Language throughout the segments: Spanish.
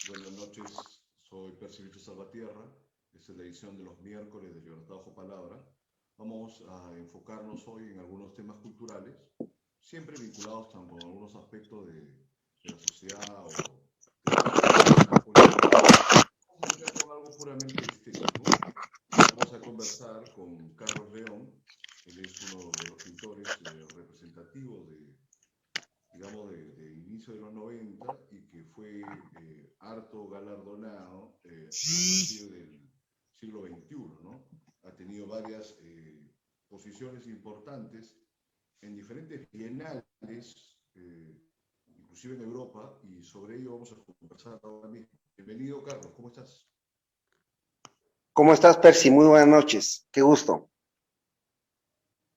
Buenas noches, soy Percy Salvatierra. Esta es la edición de los miércoles de Libertad Bajo Palabra. Vamos a enfocarnos hoy en algunos temas culturales, siempre vinculados con algunos aspectos de la sociedad o de la cultura política. Vamos a empezar con algo puramente estético. Vamos a conversar con Carlos León. Él es uno de los pintores representativos de inicio de los 90 y que fue harto galardonado a partir del siglo XXI, ¿no? Ha tenido varias posiciones importantes en diferentes bienales, inclusive en Europa, y sobre ello vamos a conversar ahora mismo. Bienvenido, Carlos, ¿cómo estás? ¿Cómo estás, Percy? Muy buenas noches, qué gusto.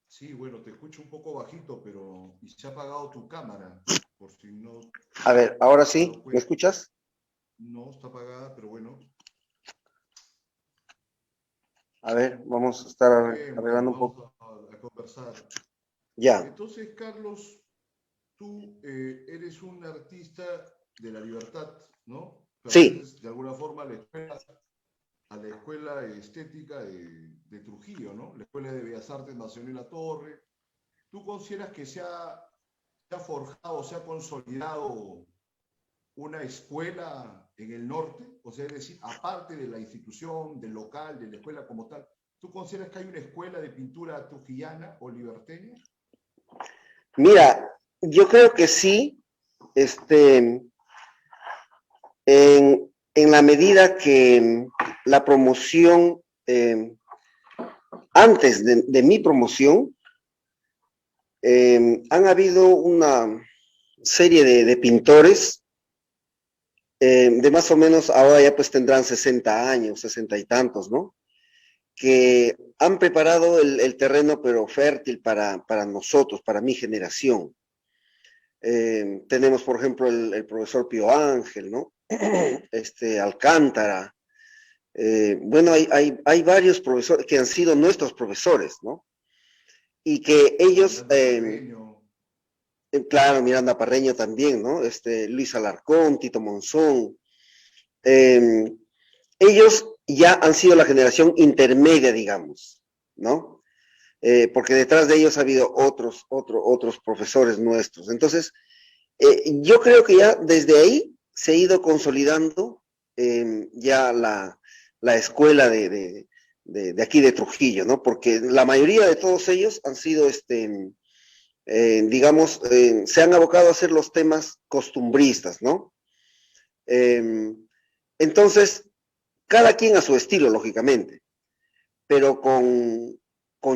Sí, bueno, te escucho un poco bajito, pero y se ha apagado tu cámara, por si no... A ver, ahora sí, ¿me escuchas? No, está apagada, pero bueno. A ver, vamos a estar Bien, arreglando bueno, un poco. vamos a conversar. Ya. Entonces, Carlos, tú eres un artista de la libertad, ¿no? Sí. De alguna forma a la escuela estética de Trujillo, ¿no? La Escuela de Bellas Artes Nacional La Torre. ¿Tú consideras que se ha forjado, se ha consolidado una escuela en el norte? O sea, es decir, aparte de la institución, del local, de la escuela como tal, ¿tú consideras que hay una escuela de pintura trujillana o liberteña? Mira, yo creo que sí, en la medida que la promoción, antes de mi promoción, han habido una serie de pintores de más o menos, ahora ya pues tendrán 60 años, 60 y tantos, ¿no? Que han preparado el terreno, pero fértil para nosotros, para mi generación. Tenemos, por ejemplo, el profesor Pío Ángel, ¿no? Alcántara. Bueno, hay varios profesores que han sido nuestros profesores, ¿no? Y que ellos... claro, Miranda Parreño también, ¿no? Luis Alarcón, Tito Monzón. Ellos ya han sido la generación intermedia, digamos, ¿no? Porque detrás de ellos ha habido otros profesores nuestros. Entonces, yo creo que ya desde ahí se ha ido consolidando ya la escuela de aquí de Trujillo, ¿no? Porque la mayoría de todos ellos han sido, digamos, se han abocado a hacer los temas costumbristas, ¿no? Entonces, cada quien a su estilo, lógicamente, pero con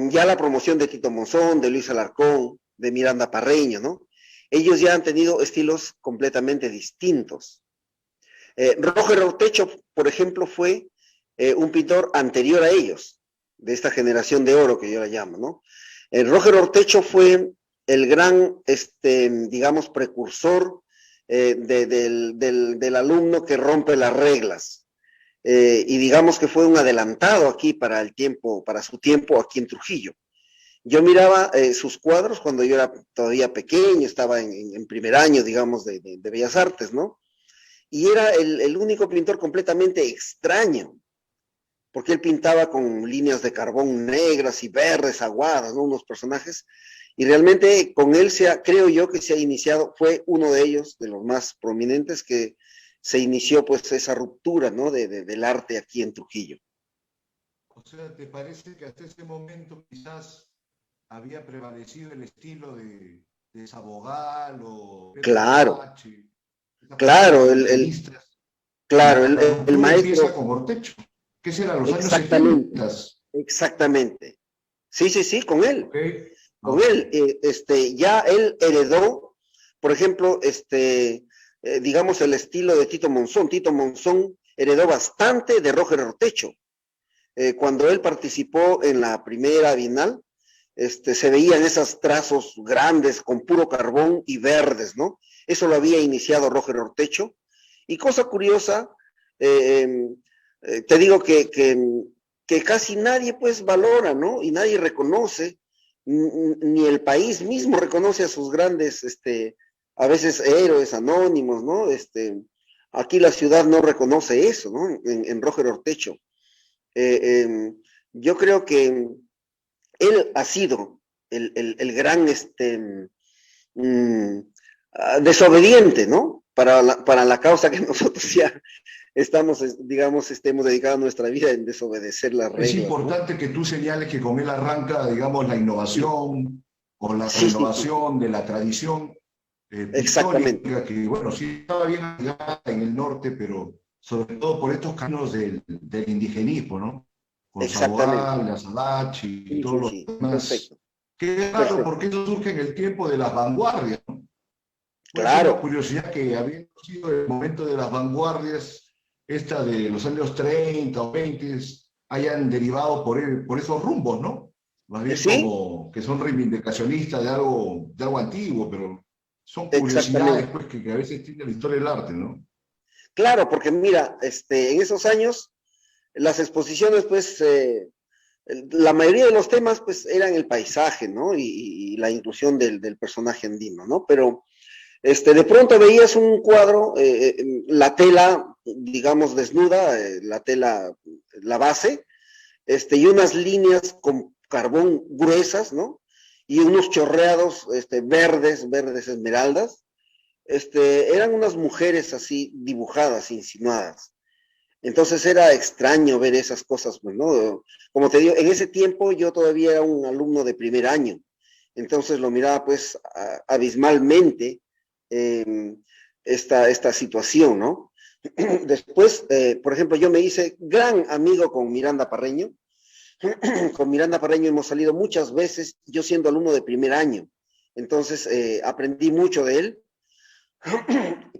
ya la promoción de Tito Monzón, de Luis Alarcón, de Miranda Parreño, ¿no? Ellos ya han tenido estilos completamente distintos. Roger Ortecho, por ejemplo, fue un pintor anterior a ellos, de esta generación de oro que yo la llamo, ¿no? Roger Ortecho fue el gran, digamos, precursor del alumno que rompe las reglas. Y digamos que fue un adelantado aquí para el tiempo, para su tiempo aquí en Trujillo. Yo miraba sus cuadros cuando yo era todavía pequeño, estaba en primer año, digamos, de Bellas Artes, ¿no? Y era el único pintor completamente extraño, porque él pintaba con líneas de carbón negras y verdes, aguadas, ¿no? Unos personajes, y realmente con él creo yo que se ha iniciado, fue uno de ellos, de los más prominentes, que se inició pues esa ruptura, ¿no? del arte aquí en Trujillo. O sea, ¿te parece que hasta ese momento quizás había prevalecido el estilo de Sabogal o Claro, H, claro, claro, el maestro empieza con Ortecho, que será los años 70. Exactamente. Sí, con él. Okay. Con él, ya él heredó, por ejemplo, digamos, el estilo de Tito Monzón. Tito Monzón heredó bastante de Roger Ortecho. Cuando él participó en la primera Bienal, se veían esos trazos grandes con puro carbón y verdes, ¿no? Eso lo había iniciado Roger Ortecho. Y cosa curiosa, te digo que casi nadie pues valora, ¿no? Y nadie reconoce, ni el país mismo reconoce a sus grandes, a veces héroes anónimos, ¿no? Aquí la ciudad no reconoce eso, ¿no? En Roger Ortecho. Yo creo que él ha sido el gran mm, desobediente, ¿no? Para la causa que nosotros ya estamos, digamos, hemos dedicado nuestra vida en desobedecer las Es reglas, ¿no? importante que tú señales que con él arranca, digamos, la innovación o la Sí, sí, sí, renovación de la tradición exactamente, pictórica, que bueno, sí estaba bien arraigada en el norte, pero sobre todo por estos caminos del indigenismo, ¿no? Con exactamente. Zagual, Azabache y Sí, todos sí, los sí, demás. perfecto, Qué raro, perfecto. porque eso surge en el tiempo de las vanguardias, ¿no? Puede ser una Claro, curiosidad que habiendo sido el momento de las vanguardias, esta de los años 30 o 20, hayan derivado por esos rumbos, ¿no? Más bien sí, como que son reivindicacionistas de algo antiguo, pero son curiosidades exactamente. pues, que a veces tiene la historia del arte, ¿no? Claro, porque mira, en esos años las exposiciones, pues, la mayoría de los temas, pues, eran el paisaje, ¿no? Y la inclusión del personaje andino, ¿no? Pero, de pronto veías un cuadro, la tela, digamos, desnuda, la tela, la base, y unas líneas con carbón gruesas, ¿no? Y unos chorreados, verdes esmeraldas, eran unas mujeres así dibujadas, insinuadas. Entonces era extraño ver esas cosas, pues, ¿no? Como te digo, en ese tiempo yo todavía era un alumno de primer año, entonces lo miraba pues abismalmente eh, esta situación, ¿no? Después, por ejemplo, yo me hice gran amigo con Miranda Parreño. Con Miranda Parreño hemos salido muchas veces, yo siendo alumno de primer año. Entonces, aprendí mucho de él.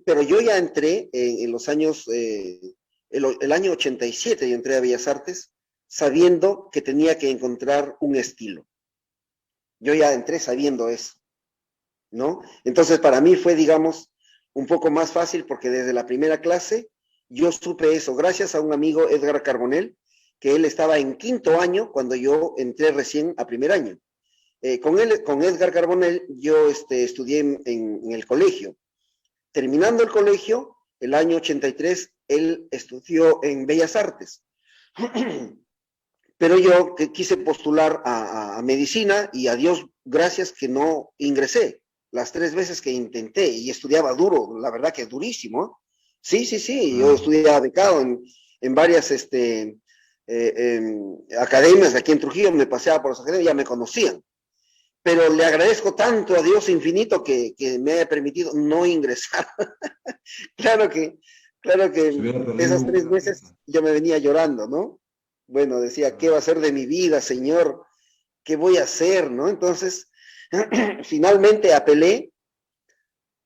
Pero yo ya entré en los años, el año 87 yo entré a Bellas Artes sabiendo que tenía que encontrar un estilo. Yo ya entré sabiendo eso, ¿no? Entonces para mí fue, digamos, un poco más fácil porque desde la primera clase yo supe eso, gracias a un amigo, Edgar Carbonell, que él estaba en quinto año cuando yo entré recién a primer año. Con Edgar Carbonell, yo estudié en el colegio. Terminando el colegio, el año 83, él estudió en Bellas Artes. Pero yo quise postular a medicina y a Dios gracias que no ingresé. Las 3 veces que intenté y estudiaba duro, la verdad que es durísimo. ¿Eh? Sí, sí, sí, yo Claro. estudiaba becado en varias academias aquí en Trujillo, me paseaba por las academias, ya me conocían. Pero le agradezco tanto a Dios infinito que me haya permitido no ingresar. Claro que, claro Se que hubiera perdido esas una 3 veces beca. yo me venía llorando, ¿no? Bueno, decía, ¿qué va a Claro. ser de mi vida, Señor? ¿Qué voy a hacer, no? Entonces, finalmente apelé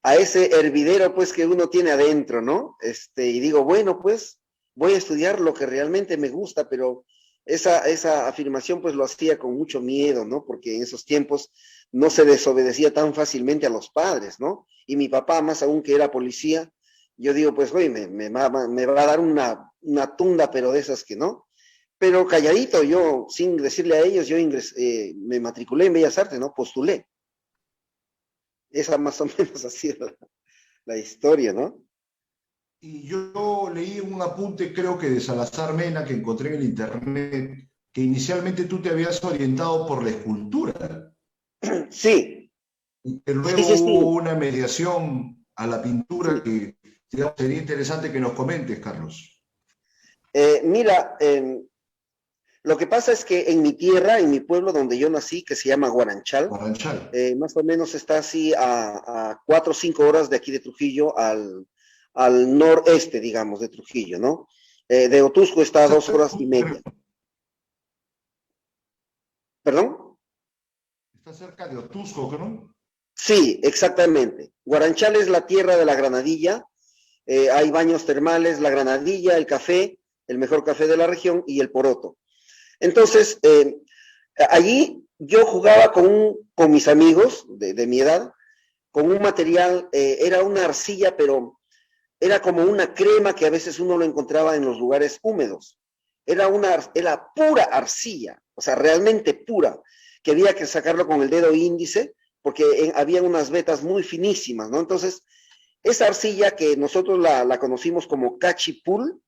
a ese hervidero, pues, que uno tiene adentro, ¿no? Y digo, bueno, pues, voy a estudiar lo que realmente me gusta, pero esa afirmación, pues, lo hacía con mucho miedo, ¿no? Porque en esos tiempos no se desobedecía tan fácilmente a los padres, ¿no? Y mi papá, más aún que era policía, yo digo, pues, oye, me va a dar una tunda, pero de esas que no. Pero calladito, yo, sin decirle a ellos, yo me matriculé en Bellas Artes, ¿no? Postulé. Esa más o menos ha sido la historia, ¿no? Y yo leí un apunte, creo que de Salazar Mena, que encontré en el internet, que inicialmente tú te habías orientado por la escultura Sí, y que sí, luego sí, hubo sí, una mediación a la pintura sí. que digamos, sería interesante que nos comentes, Carlos. Mira, lo que pasa es que en mi tierra, en mi pueblo donde yo nací, que se llama Guaranchal, Guaranchal. más o menos está así a 4 o 5 horas de aquí de Trujillo al noreste, digamos, de Trujillo, ¿no? De Otusco está a 2 horas y media. ¿Perdón? Está cerca de Otusco, ¿no? Sí, exactamente. Guaranchal es la tierra de la granadilla. Hay baños termales, la granadilla, el café, el mejor café de la región y el poroto. Entonces, allí yo jugaba con mis amigos de mi edad, con un material, era una arcilla, pero era como una crema que a veces uno lo encontraba en los lugares húmedos. Era pura arcilla, o sea, realmente pura, que había que sacarlo con el dedo índice, porque había unas vetas muy finísimas, ¿no? Entonces, Esa arcilla que nosotros la conocimos como cachipul,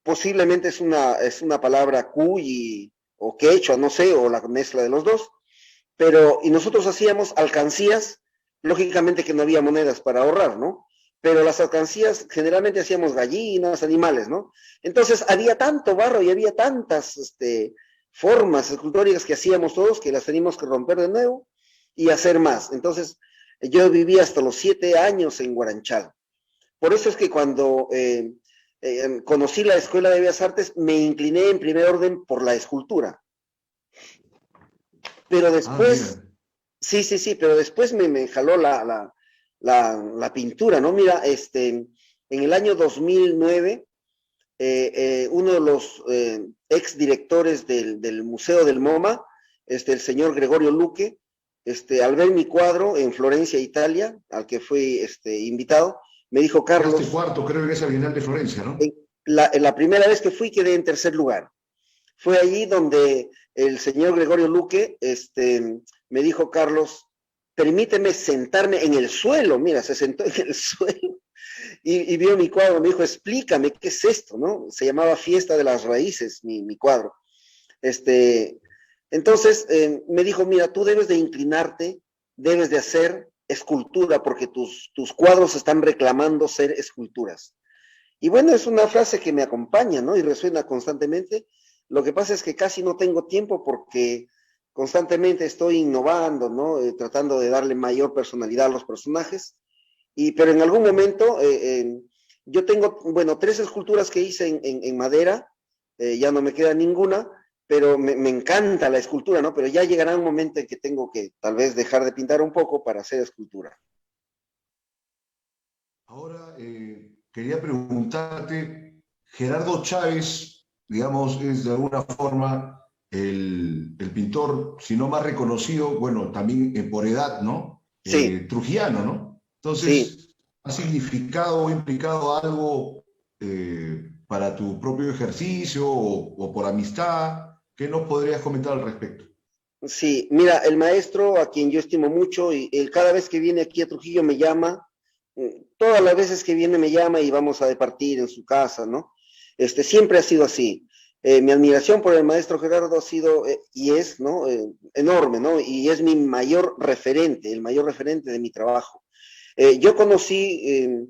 posiblemente es una palabra cuy o quechua, no sé, o la mezcla de los dos, pero, y nosotros hacíamos alcancías, lógicamente que no había monedas para ahorrar, ¿no? Pero las alcancías generalmente hacíamos gallinas, animales, ¿no? Entonces había tanto barro y había tantas formas escultóricas que hacíamos todos que las teníamos que romper de nuevo y hacer más. Entonces yo viví hasta los 7 años en Guaranchal. Por eso es que cuando conocí la Escuela de Bellas Artes me incliné en primer orden por la escultura. Pero después, sí, pero después me jaló la pintura, ¿no? Mira, en el año 2009, uno de los ex directores del Museo del MoMA, el señor Gregorio Luque, al ver mi cuadro en Florencia, Italia, al que fui invitado, me dijo, Carlos... cuarto, creo que es la Bienal de Florencia, ¿no? La primera vez que fui quedé en tercer lugar. Fue allí donde el señor Gregorio Luque me dijo, Carlos, permíteme sentarme en el suelo. Mira, se sentó en el suelo y vio mi cuadro. Me dijo, explícame, ¿qué es esto? ¿No? Se llamaba Fiesta de las Raíces, mi cuadro. Entonces me dijo, mira, tú debes de inclinarte, debes de hacer escultura, porque tus cuadros están reclamando ser esculturas. Y bueno, es una frase que me acompaña, ¿no? Y resuena constantemente. Lo que pasa es que casi no tengo tiempo porque constantemente estoy innovando, ¿no? Tratando de darle mayor personalidad a los personajes. Pero en algún momento, yo tengo, bueno, 3 esculturas que hice en madera, ya no me queda ninguna, pero me encanta la escultura, ¿no? Pero ya llegará un momento en que tengo que tal vez dejar de pintar un poco para hacer escultura. Ahora, quería preguntarte, Gerardo Chávez, digamos, es de alguna forma el pintor, si no más reconocido, bueno, también por edad, ¿no? Sí. Trujillano, ¿no? Entonces, Sí. ¿ha significado o implicado algo para tu propio ejercicio o por amistad? ¿Qué nos podrías comentar al respecto? Sí, mira, el maestro a quien yo estimo mucho y él cada vez que viene aquí a Trujillo me llama, todas las veces que viene me llama y vamos a departir en su casa, ¿no? Siempre ha sido así. Mi admiración por el maestro Gerardo ha sido y es, ¿no? Enorme, ¿no? Y es mi mayor referente, el mayor referente de mi trabajo. Yo conocí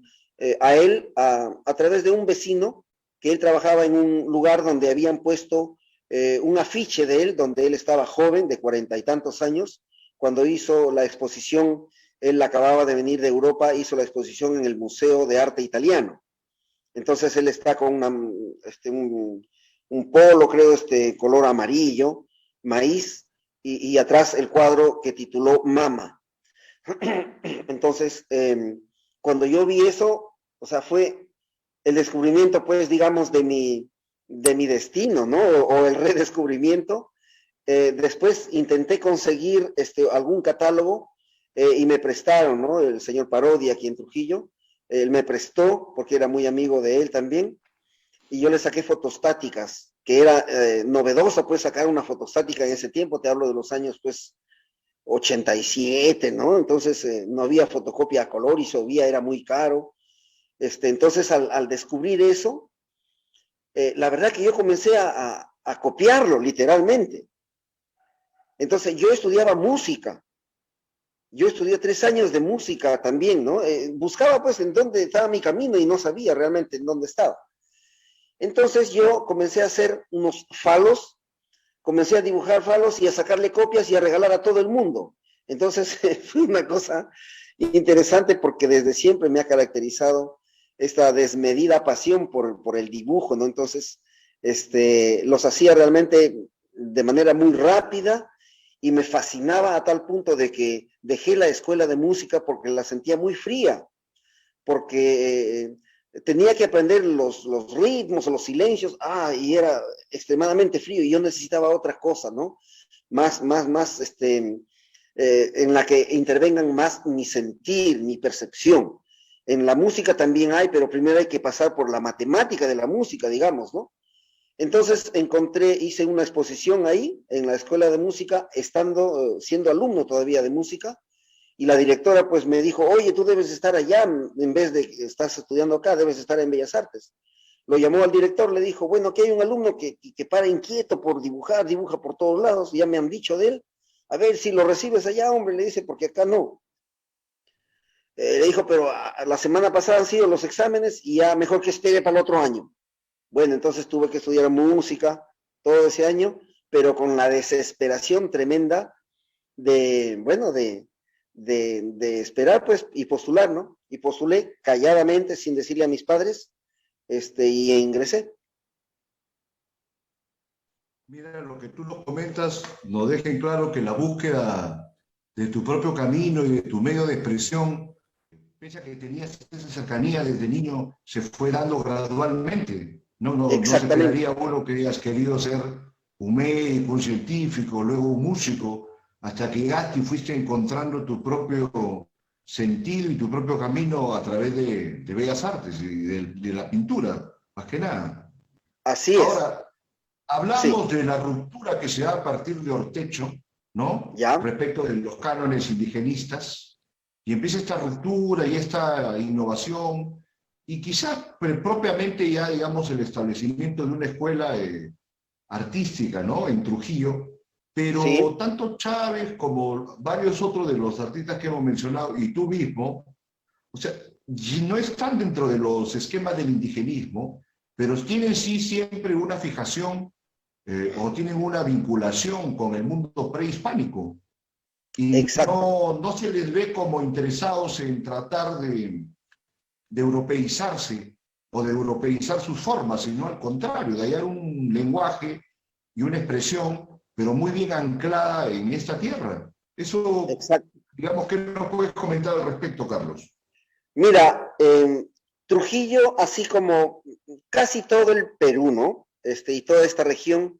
a él a través de un vecino que él trabajaba en un lugar donde habían puesto un afiche de él, donde él estaba joven, de 40 y tantos años, cuando hizo la exposición. Él acababa de venir de Europa, hizo la exposición en el Museo de Arte Italiano. Entonces él está con un polo, creo, color amarillo, maíz, y atrás el cuadro que tituló Mama. Entonces, cuando yo vi eso, o sea, fue el descubrimiento, pues, digamos, de mi destino, ¿no? O el redescubrimiento. Después intenté conseguir algún catálogo y me prestaron, ¿no? El señor Parodi aquí en Trujillo, él me prestó porque era muy amigo de él también, y yo le saqué fotostáticas, que era novedoso, pues, sacar una fotostática en ese tiempo, te hablo de los años, pues, 87, ¿no? Entonces no había fotocopia a color y Sovía era muy caro. Entonces al descubrir eso, la verdad que yo comencé a copiarlo literalmente. Entonces yo estudiaba música. Yo estudié 3 años de música también, ¿no? Buscaba pues en dónde estaba mi camino y no sabía realmente en dónde estaba. Entonces yo comencé a hacer unos falos, comencé a dibujar falos y a sacarle copias y a regalar a todo el mundo. Entonces fue una cosa interesante porque desde siempre me ha caracterizado esta desmedida pasión por el dibujo, ¿no? Entonces, los hacía realmente de manera muy rápida y me fascinaba a tal punto de que dejé la escuela de música porque la sentía muy fría, porque tenía que aprender los ritmos, los silencios, y era extremadamente frío y yo necesitaba otra cosa, ¿no? Más, en la que intervengan más mi sentir, mi percepción. En la música también hay, pero primero hay que pasar por la matemática de la música, digamos, ¿no? Entonces hice una exposición ahí, en la escuela de música, siendo alumno todavía de música, y la directora pues me dijo, oye, tú debes estar allá, en vez de que estás estudiando acá, debes estar en Bellas Artes. Lo llamó al director, le dijo, bueno, aquí hay un alumno que para inquieto por dibujar, dibuja por todos lados, ya me han dicho de él, a ver si lo recibes allá, hombre, le dice, porque acá no. Le dijo, pero la semana pasada han sido los exámenes y ya mejor que espere para el otro año. Bueno, entonces tuve que estudiar música todo ese año, pero con la desesperación tremenda bueno, de esperar, pues, y postular, ¿no? Y postulé calladamente, sin decirle a mis padres, y ingresé. Mira, lo que tú nos comentas nos deja en claro que la búsqueda de tu propio camino y de tu medio de expresión, pese a que tenías esa cercanía desde niño, se fue dando gradualmente. No se Exactamente. esperaría uno que hayas querido ser un médico, un científico, luego un músico, hasta que llegaste y fuiste encontrando tu propio sentido y tu propio camino a través de Bellas Artes y de la pintura, más que nada. Así es. Ahora, Sí, hablamos de la ruptura que se da a partir de Ortecho, ¿no? ya, Respecto de los cánones indigenistas, y empieza esta ruptura y esta innovación, y quizás propiamente ya, digamos, el establecimiento de una escuela artística, ¿no? En Trujillo, pero sí, tanto Chávez como varios otros de los artistas que hemos mencionado, y tú mismo, o sea, no están dentro de los esquemas del indigenismo, pero tienen sí siempre una fijación o tienen una vinculación con el mundo prehispánico y exacto. no se les ve como interesados en tratar de europeizarse o de europeizar sus formas, sino al contrario, de hallar un lenguaje y una expresión, pero muy bien anclada en esta tierra. Eso, Exacto. digamos, ¿qué nos puedes comentar al respecto, Carlos? Mira, Trujillo, así como casi todo el Perú, ¿no? Y toda esta región,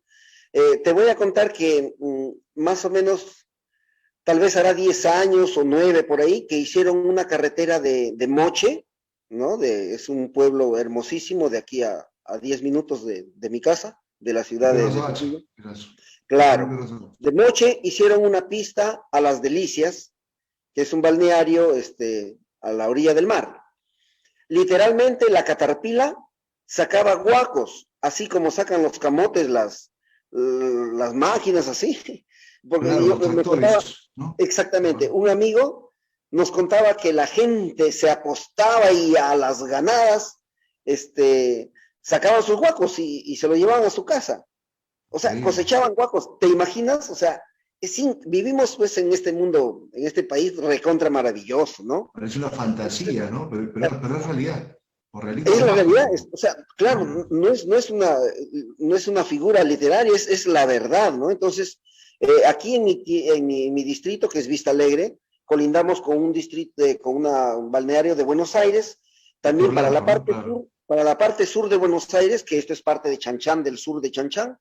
te voy a contar que más o menos, tal vez hará 10 años o 9 por ahí, que hicieron una carretera de Moche, ¿no? Es un pueblo hermosísimo de aquí a 10 minutos de mi casa, de la ciudad Pedro de Azabache, Trujillo. gracias. Antonio Claro, Pedro Azabache. de Moche hicieron una pista a Las Delicias, que es un balneario a la orilla del mar. Literalmente la caterpillar sacaba guacos, así como sacan los camotes las máquinas así. Porque Claro, yo los me contaba, tractores, ¿no? exactamente, Ajá. un amigo nos contaba que la gente se apostaba y a las ganadas sacaban sus guacos y se lo llevaban a su casa. O sea, Increíble. cosechaban guacos, ¿te imaginas? O sea, vivimos pues en este mundo, en este país recontra maravilloso, ¿no? Parece una fantasía, ¿no? Pero es realidad. O realismo Es la realidad, mágico, o sea, claro, ¿no? no es una figura literaria, es la verdad, ¿no? Entonces, aquí en mi distrito, que es Vista Alegre, colindamos con un distrito, un balneario de Buenos Aires, Sector también Larco, ¿no? Claro. para la parte sur de Buenos Aires, que esto es parte de Chanchán, del sur de Chanchán,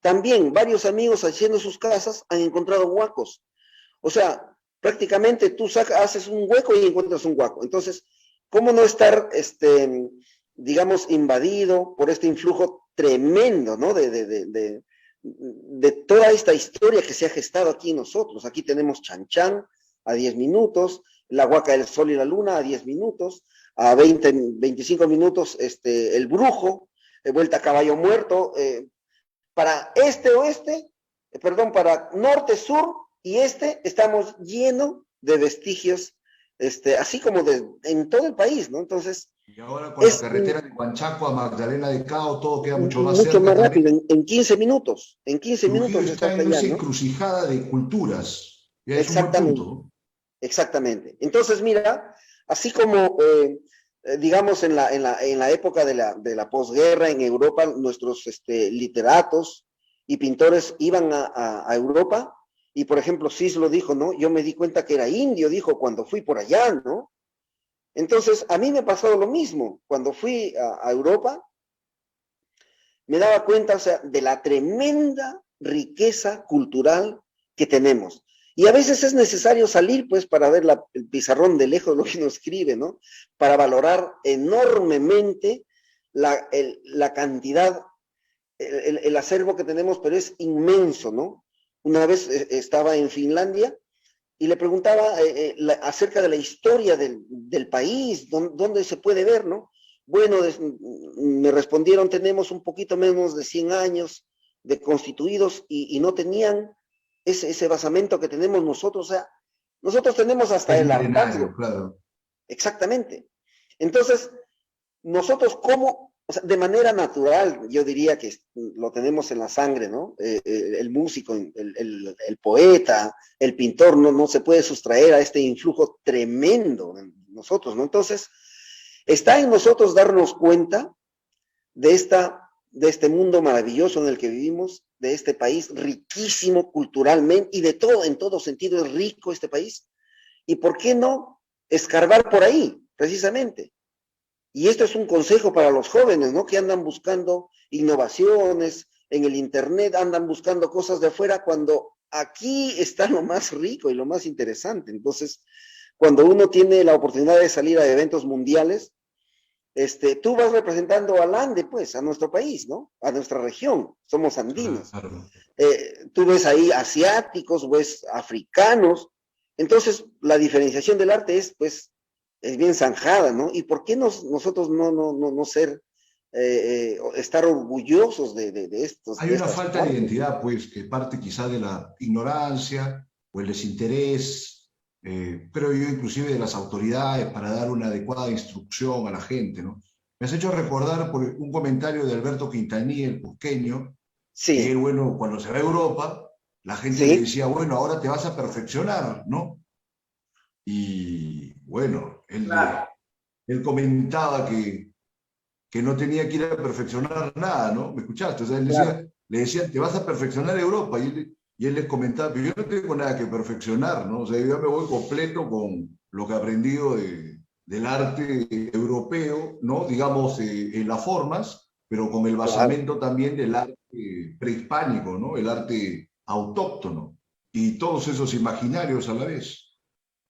también varios amigos haciendo sus casas han encontrado huacos. O sea, prácticamente tú haces un hueco y encuentras un hueco. Entonces, ¿cómo no estar, digamos, invadido por este influjo tremendo, ¿no? De toda esta historia que se ha gestado aquí en nosotros. Aquí tenemos Chanchán a 10 minutos, la Huaca del Sol y la Luna a 10 minutos, a 25 minutos, el Brujo, Vuelta a Caballo Muerto, para oeste, perdón, para norte, sur y estamos llenos de vestigios, así como en todo el país, ¿no? Entonces, Y ahora con la es carretera de Huanchaco a Magdalena de Cao, todo queda mucho más mucho cerca más también. rápido, en 15 minutos, en 15 Trujillo minutos está estás en allá, esa ¿no? encrucijada de culturas. Ya es un buen Exactamente, punto. exactamente. Entonces, mira, así como, digamos, en la época de la posguerra en Europa, nuestros literatos y pintores iban a Europa, y por ejemplo, Cis lo dijo, ¿no? Yo me di cuenta que era indio, dijo, cuando fui por allá, ¿no? Entonces, a mí me pasó lo mismo. Cuando fui a Europa, me daba cuenta, o sea, de la tremenda riqueza cultural que tenemos. Y a veces es necesario salir, pues, para ver el pizarrón de lejos, lo que nos escribe, ¿no? Para valorar enormemente la cantidad, el acervo que tenemos, pero es inmenso, ¿no? Una vez estaba en Finlandia y le preguntaba acerca de la historia del país, dónde se puede ver, ¿no? Bueno, me respondieron, tenemos un poquito menos de 100 años de constituidos y no tenían ese basamento que tenemos nosotros. O sea, nosotros tenemos hasta Es el milenario, hartazgo. claro. Exactamente. Entonces, nosotros como, o sea, de manera natural, yo diría que lo tenemos en la sangre, ¿no? El músico, el poeta, el pintor, no se puede sustraer a este influjo tremendo en nosotros, ¿no? Entonces, está en nosotros darnos cuenta de este mundo maravilloso en el que vivimos, de este país riquísimo culturalmente y de todo, en todo sentido es rico este país. ¿Y por qué no escarbar por ahí, precisamente? Y esto es un consejo para los jóvenes, ¿no? Que andan buscando innovaciones en el Internet, andan buscando cosas de afuera, cuando aquí está lo más rico y lo más interesante. Entonces, cuando uno tiene la oportunidad de salir a eventos mundiales, tú vas representando al Ande, pues, a nuestro país, ¿no? A nuestra región, somos andinos. Claro. Tú ves ahí asiáticos, ves africanos, entonces la diferenciación del arte es, pues, es bien zanjada, ¿no? ¿Y por qué nosotros no ser, estar orgullosos de estos, Hay de una estas falta de artes? identidad, pues, que parte quizá de la ignorancia o el desinterés, creo yo, inclusive de las autoridades para dar una adecuada instrucción a la gente, ¿no? Me has hecho recordar por un comentario de Alberto Quintanilla, el cusqueño, que él, Sí, bueno, cuando se va a Europa, la gente le sí, decía, bueno, ahora te vas a perfeccionar, ¿no? Y bueno, él comentaba que no tenía que ir a perfeccionar nada, ¿no? ¿Me escuchaste? O sea, él claro, decía, le decían, te vas a perfeccionar Europa, y él les comentaba, pero yo no tengo nada que perfeccionar, ¿no? O sea, yo me voy completo con lo que he aprendido del arte europeo, ¿no? Digamos, en las formas, pero con el claro, basamento también del arte prehispánico, ¿no? El arte autóctono, y todos esos imaginarios a la vez.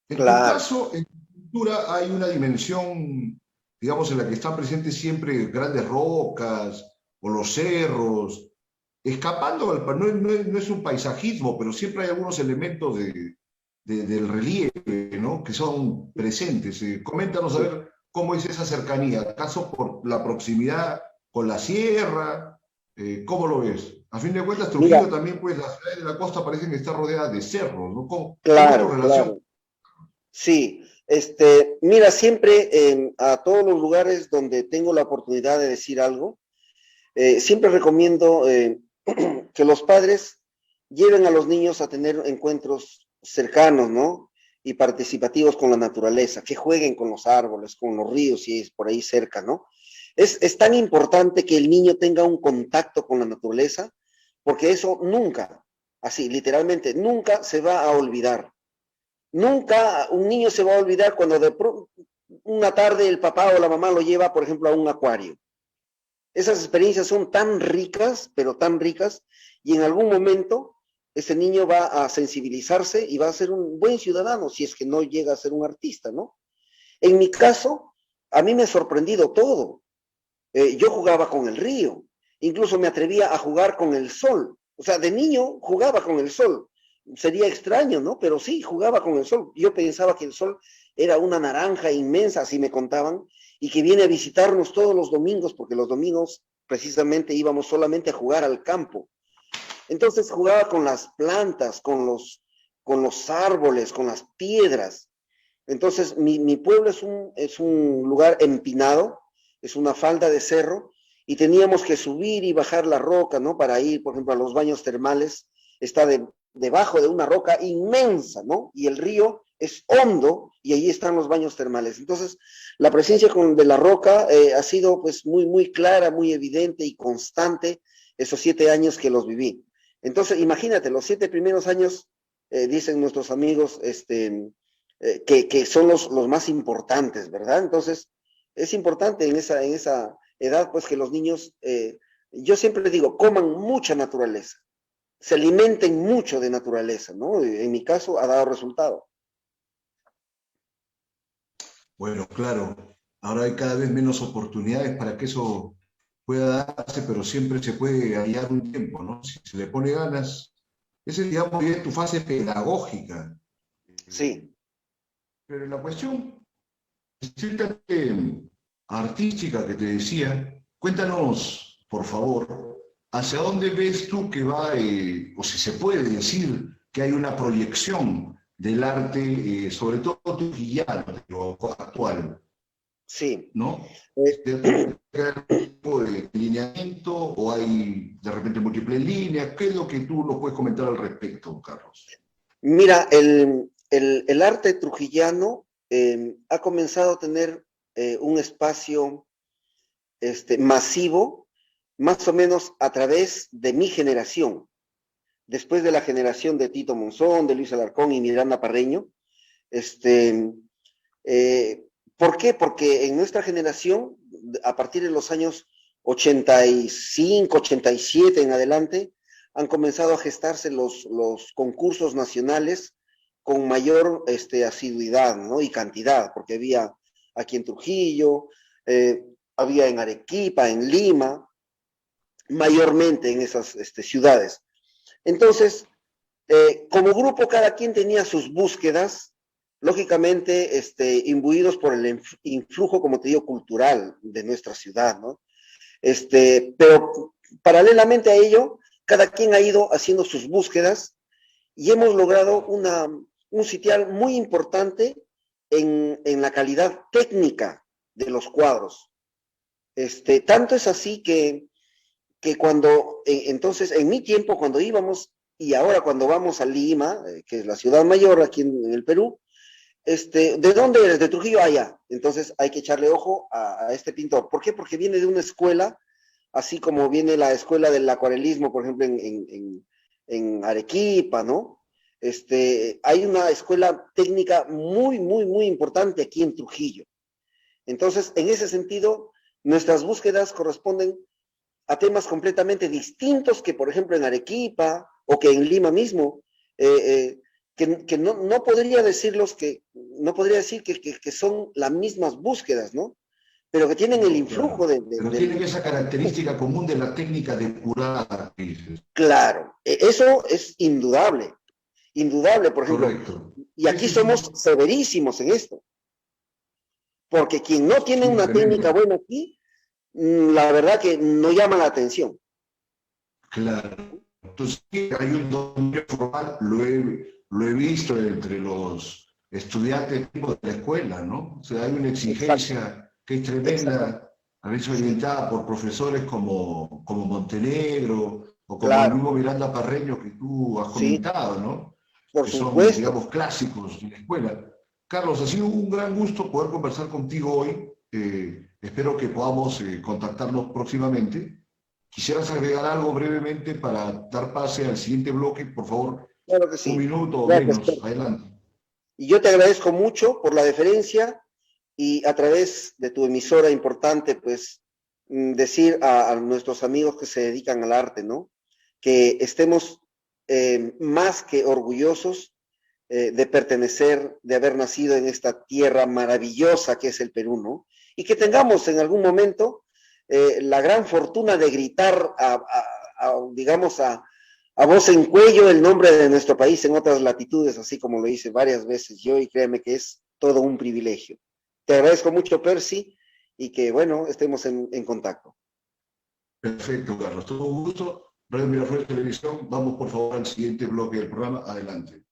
En tu claro. caso, en tu cultura hay una dimensión, digamos, en la que están presentes siempre grandes rocas o los cerros, escapando, no es un paisajismo, pero siempre hay algunos elementos del relieve, ¿no? Que son presentes. Coméntanos a Sí. ver cómo es esa cercanía, ¿acaso por la proximidad con la sierra? ¿Cómo lo ves? A fin de cuentas, Trujillo Mira, también, pues las ciudades de la costa parecen estar rodeadas de cerros, ¿no? ¿Cómo es tu claro, relación? claro. Sí, mira, siempre a todos los lugares donde tengo la oportunidad de decir algo, siempre recomiendo que los padres lleven a los niños a tener encuentros cercanos, ¿no? Y participativos con la naturaleza, que jueguen con los árboles, con los ríos, si es por ahí cerca, ¿no? Es tan importante que el niño tenga un contacto con la naturaleza, porque eso nunca, así, literalmente, nunca se va a olvidar. Nunca un niño se va a olvidar cuando una tarde el papá o la mamá lo lleva, por ejemplo, a un acuario. Esas experiencias son tan ricas, pero tan ricas, y en algún momento ese niño va a sensibilizarse y va a ser un buen ciudadano, si es que no llega a ser un artista, ¿no? En mi caso, a mí me ha sorprendido todo. Yo jugaba con el río, incluso me atrevía a jugar con el sol. O sea, de niño jugaba con el sol. Sería extraño, ¿no? Pero sí, jugaba con el sol. Yo pensaba que el sol era una naranja inmensa, así me contaban, y que viene a visitarnos todos los domingos, porque los domingos precisamente íbamos solamente a jugar al campo. Entonces jugaba con las plantas, con los árboles, con las piedras. Entonces, mi pueblo es un lugar empinado, es una falda de cerro, y teníamos que subir y bajar la roca, ¿no? Para ir, por ejemplo, a los baños termales. Está debajo de una roca inmensa, ¿no? Y el río es hondo y ahí están los baños termales. Entonces, la presencia de la roca ha sido pues muy, muy clara, muy evidente y constante esos 7 años que los viví. Entonces, imagínate, los 7 primeros años, dicen nuestros amigos, que son los más importantes, ¿verdad? Entonces, es importante en esa edad, pues que los niños, yo siempre digo, coman mucha naturaleza, se alimenten mucho de naturaleza, ¿no? En mi caso ha dado resultado. Bueno, claro, ahora hay cada vez menos oportunidades para que eso pueda darse, pero siempre se puede hallar un tiempo, ¿no? Si se le pone ganas, esa es, digamos, bien tu fase pedagógica. Sí. Pero la cuestión estrictamente artística que te decía, cuéntanos, por favor, ¿hacia dónde ves tú que va, o si se puede decir que hay una proyección del arte, sobre todo trujillano, de lo actual, Sí. ¿no? Eh, ¿Tiene que haber un tipo de lineamiento o hay de repente múltiples líneas? ¿Qué es lo que tú nos puedes comentar al respecto, Carlos? Mira, el arte trujillano ha comenzado a tener un espacio masivo, más o menos a través de mi generación, después de la generación de Tito Monzón, de Luis Alarcón y Miranda Parreño. Este, eh, ¿Por qué? Porque en nuestra generación, a partir de los años 85, 87 en adelante, han comenzado a gestarse los concursos nacionales con mayor asiduidad, ¿no? Y cantidad, porque había aquí en Trujillo, eh, había en Arequipa, en Lima, mayormente en esas ciudades. Entonces, como grupo, cada quien tenía sus búsquedas, lógicamente, imbuidos por el influjo, como te digo, cultural de nuestra ciudad, ¿no? Pero paralelamente a ello, cada quien ha ido haciendo sus búsquedas y hemos logrado un sitial muy importante en la calidad técnica de los cuadros. Tanto es así que cuando, entonces, en mi tiempo, cuando íbamos, y ahora cuando vamos a Lima, que es la ciudad mayor aquí en el Perú, ¿de dónde eres? De Trujillo, allá. Entonces hay que echarle ojo a este pintor. ¿Por qué? Porque viene de una escuela, así como viene la escuela del acuarelismo, por ejemplo, en Arequipa, ¿no? Hay una escuela técnica muy, muy, muy importante aquí en Trujillo. Entonces, en ese sentido, nuestras búsquedas corresponden a temas completamente distintos que, por ejemplo, en Arequipa o que en Lima mismo, que no podría decirlos no podría decir que son las mismas búsquedas, ¿no? Pero que tienen el No, influjo claro. Pero tienen del... esa característica común de la técnica depurada, que dices. Claro, eso es indudable, indudable, por ejemplo, Correcto. y Sí, aquí sí, somos sí. severísimos en esto, porque quien no tiene Sí, una técnica tremendo. buena aquí, la verdad que no llama la atención. Claro. Entonces, sí, hay un dominio formal, lo he visto entre los estudiantes de la escuela, ¿no? O sea, hay una Exacto, exigencia que es exactamente. tremenda, a veces Sí, orientada por profesores como Montenegro o como el claro, mismo Miranda Parreño que tú has sí, comentado, ¿no? por Que son, digamos, supuesto. clásicos de la escuela. Carlos, ha sido un gran gusto poder conversar contigo hoy. Espero que podamos contactarnos próximamente. ¿Quisieras agregar algo brevemente para dar pase al siguiente bloque? Por favor, Claro que un sí. minuto o Gracias, menos. Percy. Adelante. Y yo te agradezco mucho por la deferencia y a través de tu emisora importante, pues, decir a nuestros amigos que se dedican al arte, ¿no? Que estemos más que orgullosos de pertenecer, de haber nacido en esta tierra maravillosa que es el Perú, ¿no? Y que tengamos en algún momento la gran fortuna de gritar, digamos, a voz en cuello el nombre de nuestro país en otras latitudes, así como lo hice varias veces yo, y créeme que es todo un privilegio. Te agradezco mucho, Percy, y que, bueno, estemos en contacto. Perfecto, Carlos. Todo un gusto. Radio Miraflores Televisión. Vamos, por favor, al siguiente bloque del programa. Adelante.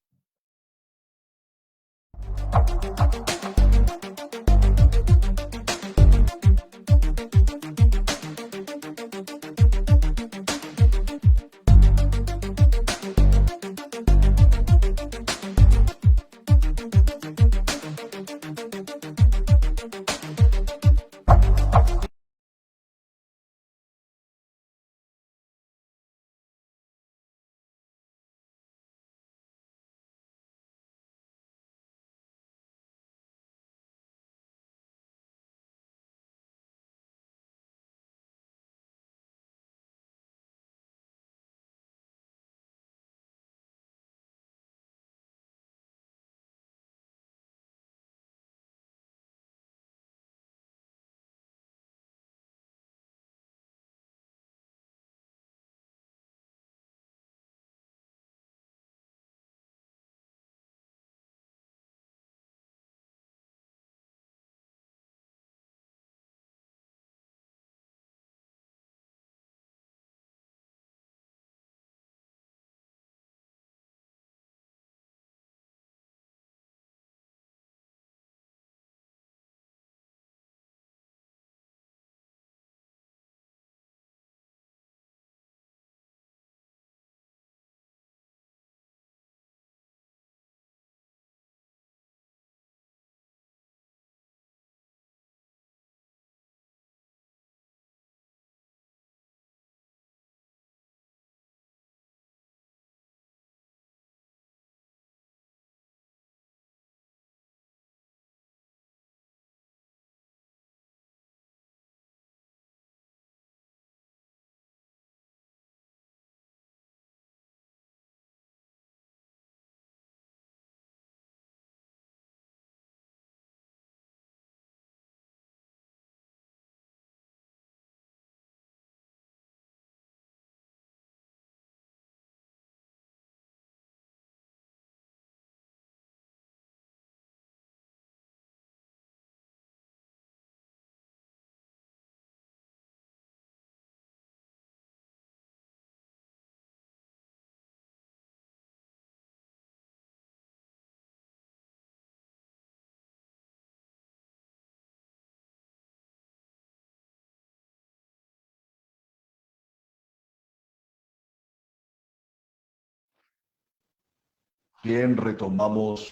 Bien, retomamos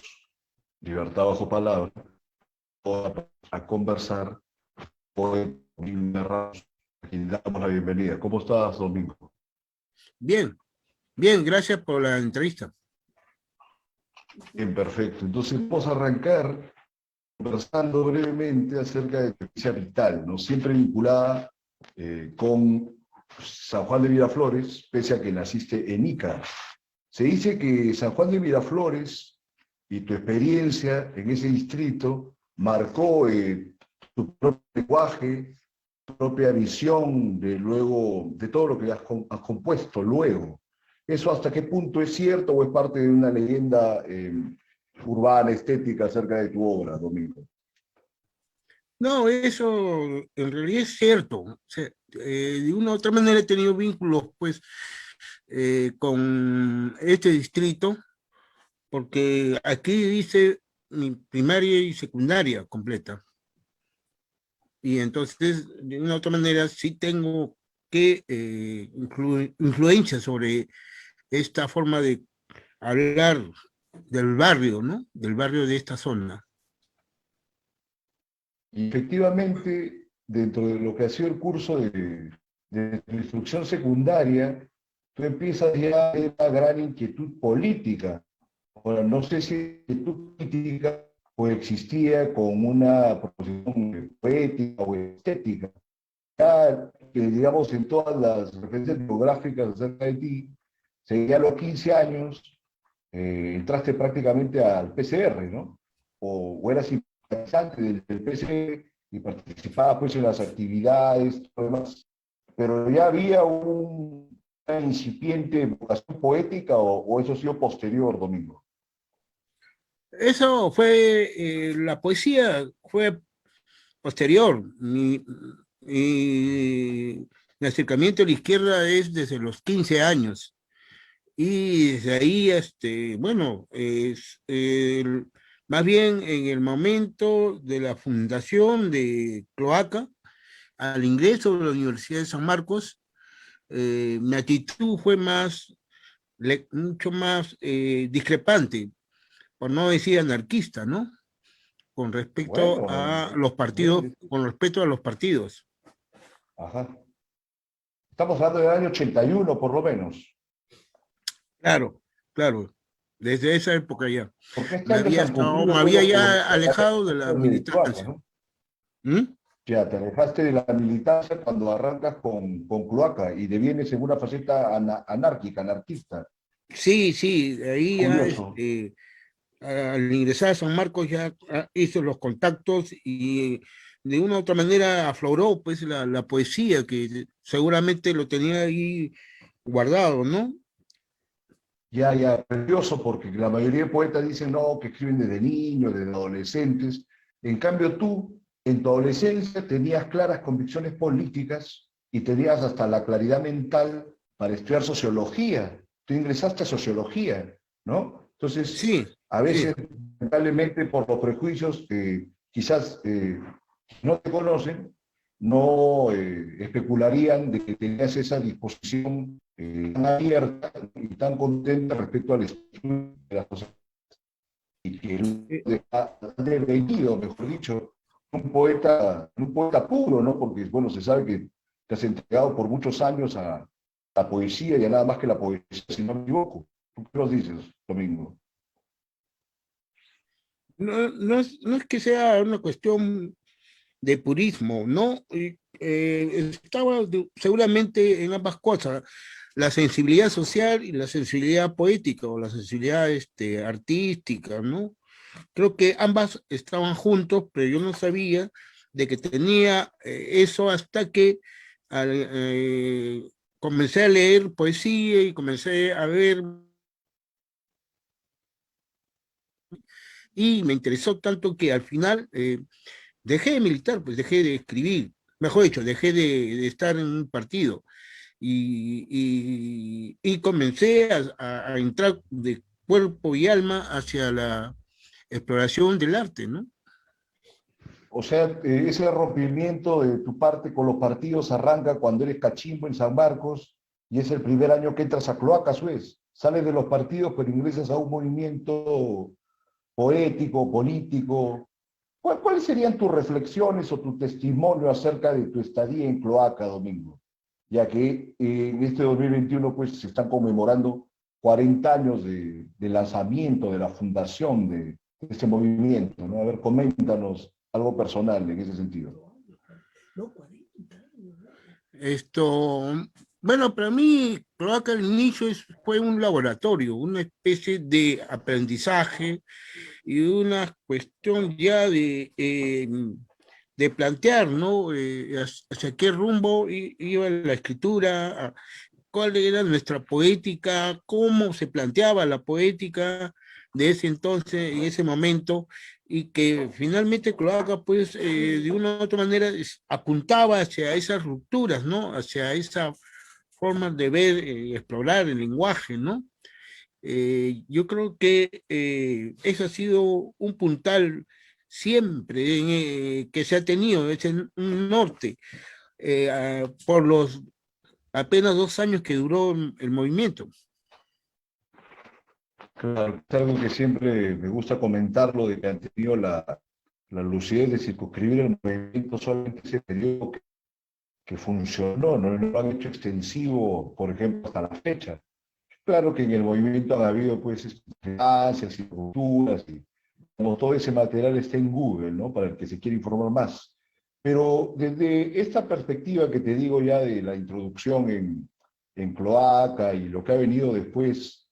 Libertad bajo palabra a conversar con Domingo Ramos, a quien damos la bienvenida. ¿Cómo estás, Domingo? Bien, bien, gracias por la entrevista. Bien, perfecto. Entonces vamos a arrancar conversando brevemente acerca de tu experiencia vital, ¿no? Siempre vinculada con San Juan de Miraflores, pese a que naciste en Ica. Se dice que San Juan de Miraflores y tu experiencia en ese distrito marcó tu propio lenguaje, tu propia visión de todo lo que has compuesto luego. ¿Eso hasta qué punto es cierto o es parte de una leyenda urbana, estética acerca de tu obra, Domingo? No, eso en realidad es cierto. O sea, de una u otra manera he tenido vínculos, pues, con este distrito, porque aquí hice mi primaria y secundaria completa. Y entonces, de una u otra manera, sí tengo que influencia sobre esta forma de hablar del barrio, ¿no? Del barrio de esta zona. Y efectivamente, dentro de lo que ha sido el curso de tu instrucción secundaria, tú empiezas ya a tener una gran inquietud política. Ahora, no sé si inquietud política coexistía con una proposición poética o estética. Ya, digamos, en todas las referencias biográficas acerca de ti, seguía a los 15 años, entraste prácticamente al PCR, ¿no? O eras simpatizante del PCR y participabas pues en las actividades, todo lo demás, pero ya había una incipiente vocación poética o eso ha sido posterior, Domingo. Eso fue, la poesía fue posterior. Mi acercamiento a la izquierda es desde los 15 años. Y desde ahí, bueno, más bien en el momento de la fundación de Cloaca, al ingreso de la Universidad de San Marcos, mi actitud fue mucho más discrepante, por no decir anarquista, ¿no? Con respecto a los partidos, con respecto a los partidos. Ajá. Estamos hablando del año 81, por lo menos. Claro, claro, desde esa época ya. Porque este Me había ya alejado de la militancia. ¿No? Ya, te alejaste de la militancia cuando arrancas con Cloaca y devienes en una faceta anarquista. Sí, sí, ahí ya, al ingresar a San Marcos ya hizo los contactos y de una u otra manera afloró pues la poesía que seguramente lo tenía ahí guardado, ¿no? Ya, curioso, porque la mayoría de poetas dicen no, que escriben desde niños, desde adolescentes. En cambio tú, en tu adolescencia, tenías claras convicciones políticas y tenías hasta la claridad mental para estudiar sociología. Tú ingresaste a sociología, ¿no? Entonces, sí, a veces, lamentablemente, por los prejuicios, quizás no te conocen, no especularían de que tenías esa disposición tan abierta y tan contenta respecto al estudio de las cosas. Y que ha devenido, mejor dicho, un poeta puro, ¿no? Porque, bueno, se sabe que te has entregado por muchos años a la poesía y a nada más que la poesía, si no me equivoco. ¿Tú qué nos dices, Domingo? No es que sea una cuestión de purismo, ¿no? Estaba seguramente en ambas cosas, la sensibilidad social y la sensibilidad poética o la sensibilidad artística, ¿no? Creo que ambas estaban juntos, pero yo no sabía de que tenía eso hasta que comencé a leer poesía y comencé a ver y me interesó tanto que al final dejé de militar, pues dejé de escribir, mejor dicho, dejé de estar en un partido y comencé a entrar de cuerpo y alma hacia la exploración del arte, ¿no? O sea, ese rompimiento de tu parte con los partidos arranca cuando eres cachimbo en San Marcos y es el primer año que entras a Cloaca, Suez. sales de los partidos, pero ingresas a un movimiento poético, político. ¿Cuáles serían tus reflexiones o tu testimonio acerca de tu estadía en Cloaca, Domingo? Ya que en este 2021 pues, se están conmemorando 40 años de lanzamiento, de la fundación de este movimiento, ¿no? A ver, coméntanos algo personal en ese sentido. Esto, bueno, para mí, Cloaca al inicio fue un laboratorio, una especie de aprendizaje y una cuestión ya de plantear, ¿no? Hacia qué rumbo iba la escritura, cuál era nuestra poética, cómo se planteaba la poética de ese entonces, en ese momento, y que finalmente Cloaca, pues, de una u otra manera apuntaba hacia esas rupturas, ¿no? Hacia esa forma de ver y explorar el lenguaje, ¿no? Yo creo que eso ha sido un puntal siempre que se ha tenido, ese norte, por los apenas 2 años que duró el movimiento. Claro, es algo que siempre me gusta comentarlo, de que han tenido la lucidez de circunscribir el movimiento solamente ese periodo que funcionó, ¿no? No lo han hecho extensivo, por ejemplo, hasta la fecha. Claro que en el movimiento han habido pues experiencias y culturas, y como todo ese material está en Google, ¿no? Para el que se quiera informar más. Pero desde esta perspectiva que te digo ya de la introducción en Cloaca y lo que ha venido después,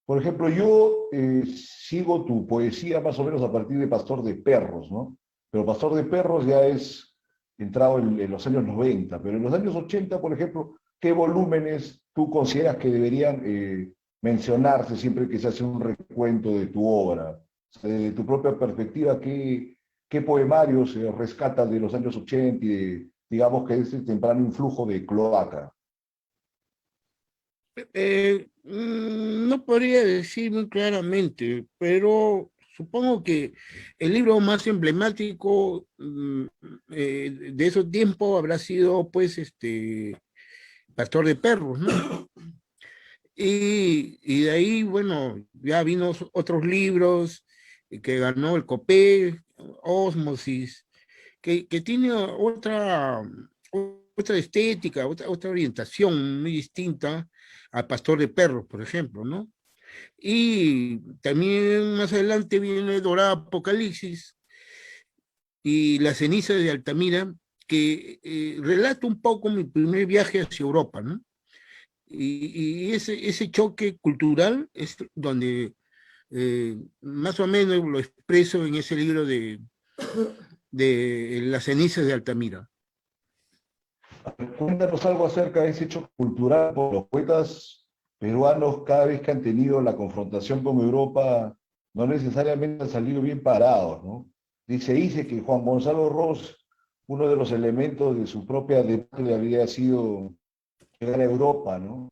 por ejemplo, yo sigo tu poesía más o menos a partir de Pastor de Perros, ¿no? Pero Pastor de Perros ya es entrado en los años 90, pero en los años 80, por ejemplo, ¿qué volúmenes tú consideras que deberían mencionarse siempre que se hace un recuento de tu obra? O sea, desde tu propia perspectiva, ¿qué poemarios rescatas de los años 80 y de, digamos, que ese temprano influjo de Cloaca? No podría decir muy claramente, pero supongo que el libro más emblemático de esos tiempos habrá sido, pues, Pastor de Perros, ¿no? Y de ahí, bueno, ya vino otros libros que ganó el Copé, Ósmosis, que tiene otra estética, otra orientación muy distinta al Pastor de Perros, por ejemplo, ¿no? Y también más adelante viene Dorada Apocalipsis y Las cenizas de Altamira, que relata un poco mi primer viaje hacia Europa, ¿no? Y ese choque cultural es donde más o menos lo expreso en ese libro de Las cenizas de Altamira. Cuéntanos algo acerca de ese hecho cultural, por los poetas peruanos cada vez que han tenido la confrontación con Europa, no necesariamente han salido bien parados, ¿no? Dice que Juan Gonzalo Ross, uno de los elementos de su propia debate había sido llegar a Europa, ¿no?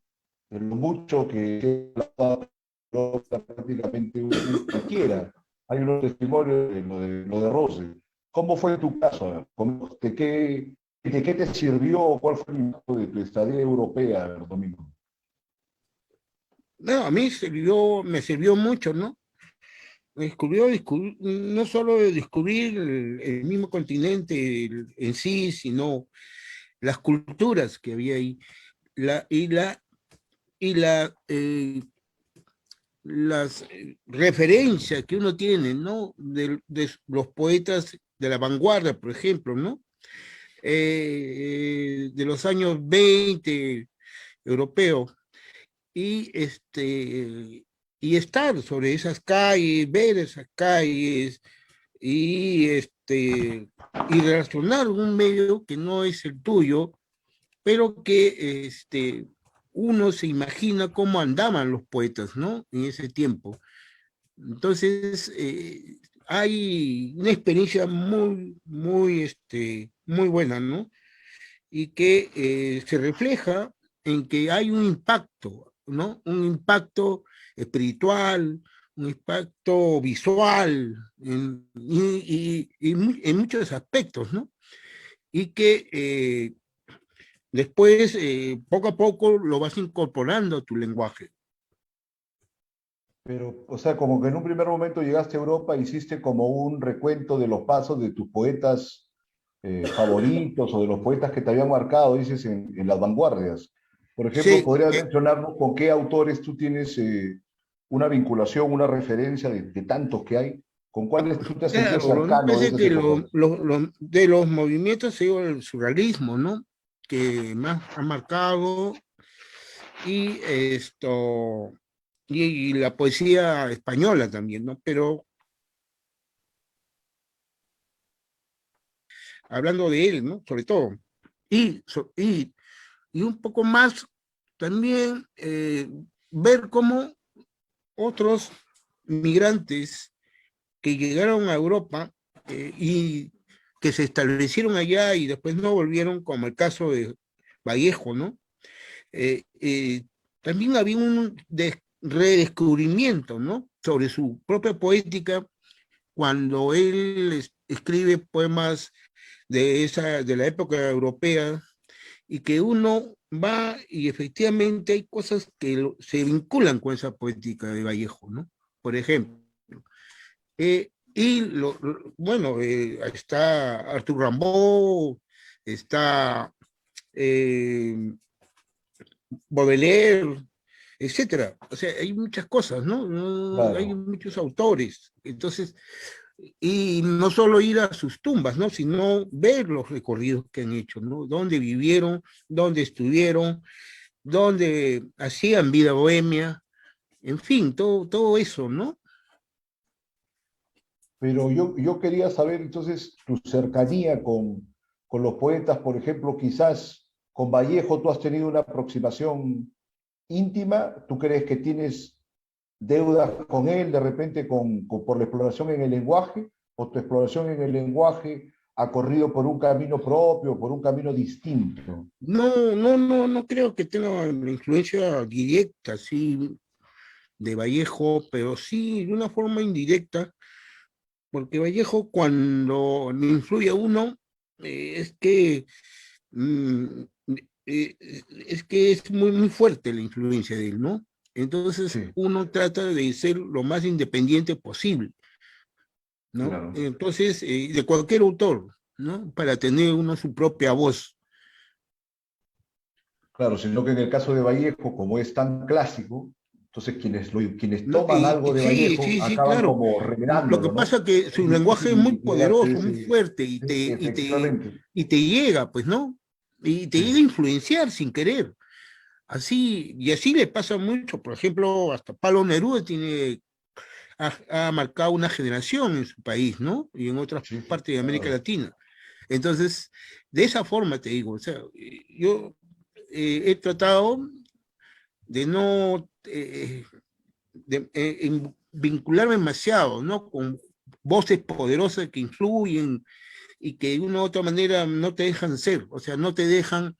De lo mucho que Europa prácticamente cualquiera. Hay unos testimonios de lo de Ross. ¿Cómo fue tu caso? ¿De qué te sirvió? ¿Cuál fue el impacto de tu estadía europea, Domingo? No, a mí me sirvió mucho, ¿no? No solo descubrir el mismo continente en sí, sino las culturas que había ahí, la, y la, y la, las referencias que uno tiene, ¿no? De los poetas de la vanguardia, por ejemplo, ¿no? De los años 20 europeos, y, y estar sobre esas calles, ver esas calles, y, y relacionar un medio que no es el tuyo, pero que uno se imagina cómo andaban los poetas, ¿no? En ese tiempo. Entonces, hay una experiencia muy buena, ¿no? Y que se refleja en que hay un impacto, ¿no? Un impacto espiritual, un impacto visual, en muchos aspectos, ¿no? Y que después, poco a poco, lo vas incorporando a tu lenguaje. Pero, o sea, como que en un primer momento llegaste a Europa, hiciste como un recuento de los pasos de tus poetas favoritos o de los poetas que te habían marcado, dices, en las vanguardias. Por ejemplo, Sí, ¿podrías mencionarnos con qué autores tú tienes una vinculación, una referencia de tantos que hay? ¿Con cuáles tú te has sentido claro, me cercano de parece esas que épocas? de los movimientos se dio el surrealismo, ¿no? Que más ha marcado, y esto, y la poesía española también, ¿no? Pero hablando de él, ¿no? Sobre todo. Y, y un poco más también ver cómo otros migrantes que llegaron a Europa y que se establecieron allá y después no volvieron, como el caso de Vallejo, ¿no? Eh, eh, También había un redescubrimiento, ¿no? Sobre su propia poética cuando él escribe poemas de la época europea, y que uno va y efectivamente hay cosas que se vinculan con esa poética de Vallejo, ¿no? Por ejemplo, bueno, está Arthur Rimbaud, está eh, Baudelaire, etcétera. O sea, hay muchas cosas, ¿no? Hay Claro. muchos autores. Entonces, y no solo ir a sus tumbas, ¿no? Sino ver los recorridos que han hecho, ¿no? Dónde vivieron, dónde estuvieron, dónde hacían vida bohemia, en fin, todo eso, ¿no? Pero yo quería saber entonces tu cercanía con los poetas, por ejemplo, quizás con Vallejo tú has tenido una aproximación íntima, ¿tú crees que tienes deudas con él de repente por la exploración en el lenguaje o tu exploración en el lenguaje ha corrido por un camino propio, por un camino distinto? No creo que tenga una influencia directa, sí, de Vallejo, pero sí de una forma indirecta, porque Vallejo cuando le influye a uno, es que mm, es que es muy fuerte la influencia de él, ¿no? Entonces Sí, uno trata de ser lo más independiente posible, ¿no? claro. Entonces, de cualquier autor, ¿no? Para tener uno su propia voz. Claro, sino que en el caso de Vallejo, como es tan clásico, entonces quienes ¿No? toman algo de Sí, Vallejo sí, sí, acaban claro. como Lo que remedándolo, ¿no? pasa es que su Es lenguaje es difícil muy liberarse de poderoso, muy ese, fuerte, sí, efectivamente. y te llega, pues, ¿no? Y te llega a Sí, influenciar sin querer. Así, y así le pasa mucho. Por ejemplo, hasta Pablo Neruda ha marcado una generación en su país, ¿no? Y en otras sí, sí, partes de América claro. Latina. Entonces, de esa forma te digo, o sea, yo he tratado de no vincularme demasiado, ¿no? Con voces poderosas que influyen y que de una u otra manera no te dejan ser, o sea, no te dejan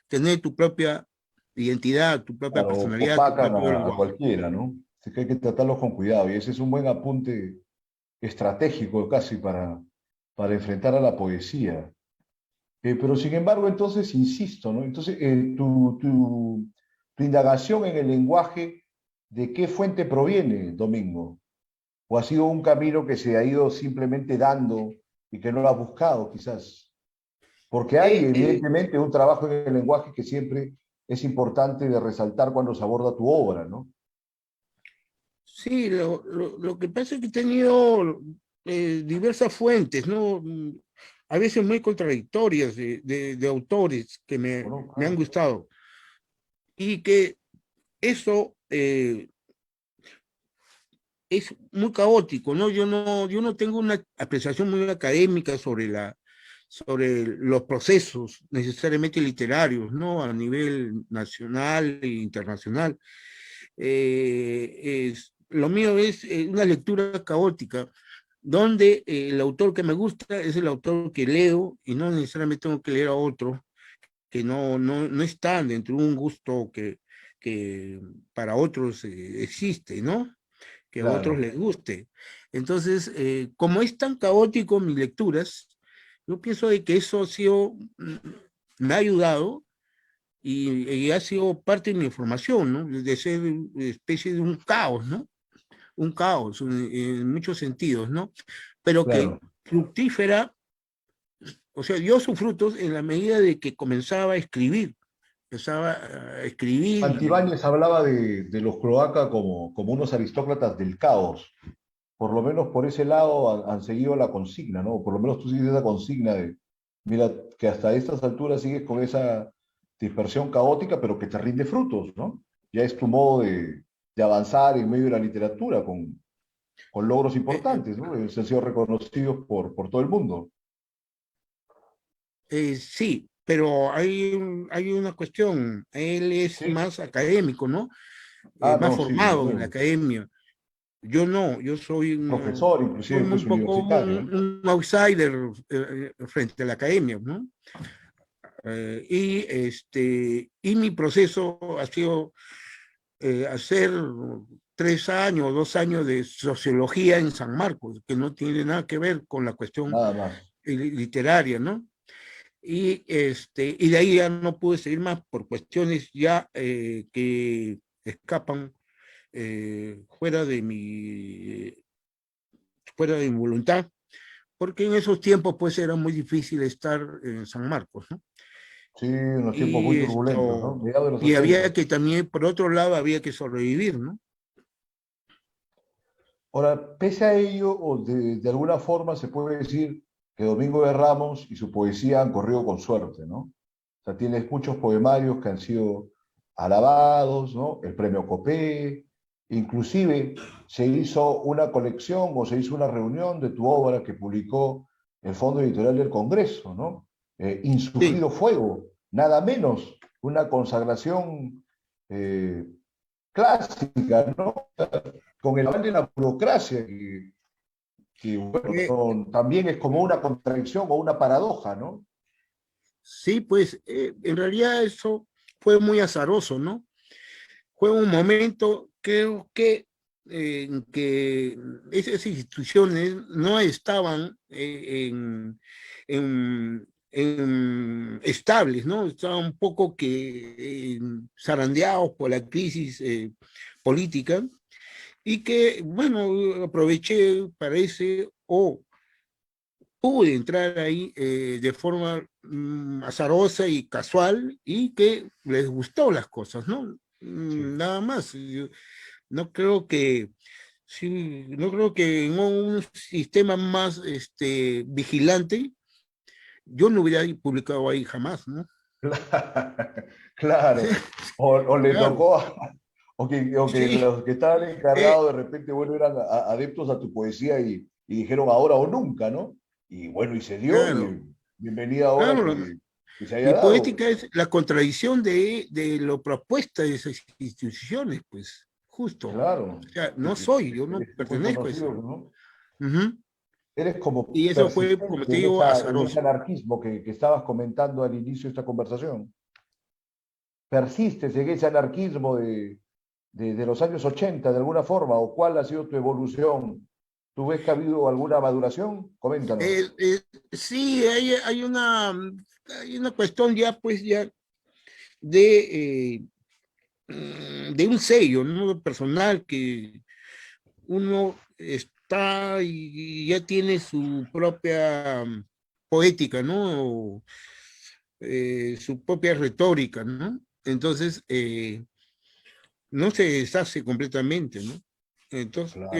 tener tu propia identidad, tu propia Claro, personalidad, tu opacan propio a lenguaje. cualquiera, ¿no? Así que hay que tratarlos con cuidado y ese es un buen apunte estratégico casi para enfrentar a la poesía. Pero sin embargo, entonces, insisto, ¿no? Entonces, tu indagación en el lenguaje, ¿de qué fuente proviene, Domingo? ¿O ha sido un camino que se ha ido simplemente dando y que no lo ha buscado, quizás? Porque hay, Eh, eh, evidentemente, un trabajo en el lenguaje que siempre es importante de resaltar cuando se aborda tu obra, ¿no? sí, lo que pasa es que he tenido diversas fuentes, ¿no? A veces muy contradictorias de autores que Bueno, me han claro. gustado y que eso es muy caótico, ¿no? Yo no tengo una apreciación muy académica sobre los procesos necesariamente literarios, ¿no? A nivel nacional e internacional. Lo mío es una lectura caótica, donde el autor que me gusta es el autor que leo y no necesariamente tengo que leer a otro que no están dentro de un gusto que para otros existe, ¿no? Que a otros Claro. les guste. Entonces, como es tan caótico mis lecturas, yo pienso de que eso ha sido, me ha ayudado y ha sido parte de mi formación, ¿no? De ser especie de un caos, ¿no? un caos en muchos sentidos, ¿no? Pero que Claro. fructífera, o sea, dio sus frutos en la medida de que comenzaba a escribir, empezaba a escribir y Antibáñez hablaba de los croata como unos aristócratas del caos. Por lo menos por ese lado han seguido la consigna, ¿no? Por lo menos tú sigues esa consigna de, mira, que hasta estas alturas sigues con esa dispersión caótica, pero que te rinde frutos, ¿no? Ya es tu modo de avanzar en medio de la literatura con logros eh, importantes, ¿no? Se han sido reconocidos por todo el mundo. sí, pero hay una cuestión, él es Sí. más académico, ¿no? Ah, Más no, sí, formado en la bueno, academia. Yo no, yo profesor, soy inclusive, un pues poco universitario, ¿no? un outsider frente a la academia, ¿no? Y mi proceso ha sido hacer 3 años, 2 años de sociología en San Marcos, que no tiene nada que ver con la cuestión Nada más. literaria, ¿no? Y de ahí ya no pude seguir más por cuestiones ya que escapan fuera de mi voluntad, porque en esos tiempos pues era muy difícil estar en San Marcos, ¿no? Sí, unos tiempos muy Y turbulentos, ¿no? esto, Mediados de los y 80. había que también, por otro lado, había que sobrevivir, ¿no? Ahora, pese a ello, o de alguna forma se puede decir que Domingo de Ramos y su poesía han corrido con suerte, ¿no? O sea, tienes muchos poemarios que han sido alabados, ¿no? El premio Copé, inclusive se hizo una colección o se hizo una reunión de tu obra que publicó el Fondo Editorial del Congreso, ¿no? Sí, Insufrido Fuego, nada menos, una consagración eh, clásica, ¿no? Con el aval de la burocracia, que bueno, eh, también es como una contradicción o una paradoja, ¿no? sí, pues en realidad eso fue muy azaroso, ¿no? Fue un momento, creo que, en que esas instituciones no estaban estables, ¿no? Estaban un poco que zarandeados por la crisis política y que, bueno, aproveché, parece, o pude entrar ahí de forma azarosa y casual y que les gustó las cosas, ¿no? Sí. Nada más. Yo no creo que, sí, no creo que en un sistema más vigilante yo no hubiera publicado ahí jamás, ¿no? Claro. O le Claro, tocó, o que sí, los que estaban eh, encargados de repente, bueno, eran adeptos a tu poesía y dijeron ahora o nunca, ¿no? Y bueno, y se dio, claro, y bienvenida ahora claro. que se haya Mi dado. poética es la contradicción de lo propuesta de esas instituciones, pues, justo. Claro, O sea, no es, soy, yo no es muy pertenezco a conocido, eso. ¿no? Ujú. Eres como Y eso fue, como persistente te digo, en ese azaroso. anarquismo que estabas comentando al inicio de esta conversación. Persistes en ese anarquismo de los años 80 de alguna forma, o cuál ha sido tu evolución. ¿Tú ves que ha habido alguna maduración? Coméntanos. Eh, eh, sí, hay una cuestión ya, pues, ya de un sello, ¿no? Personal que uno está y ya tiene su propia poética, ¿no? Su propia retórica, ¿no? Entonces, no se deshace completamente, ¿no? Entonces, Claro.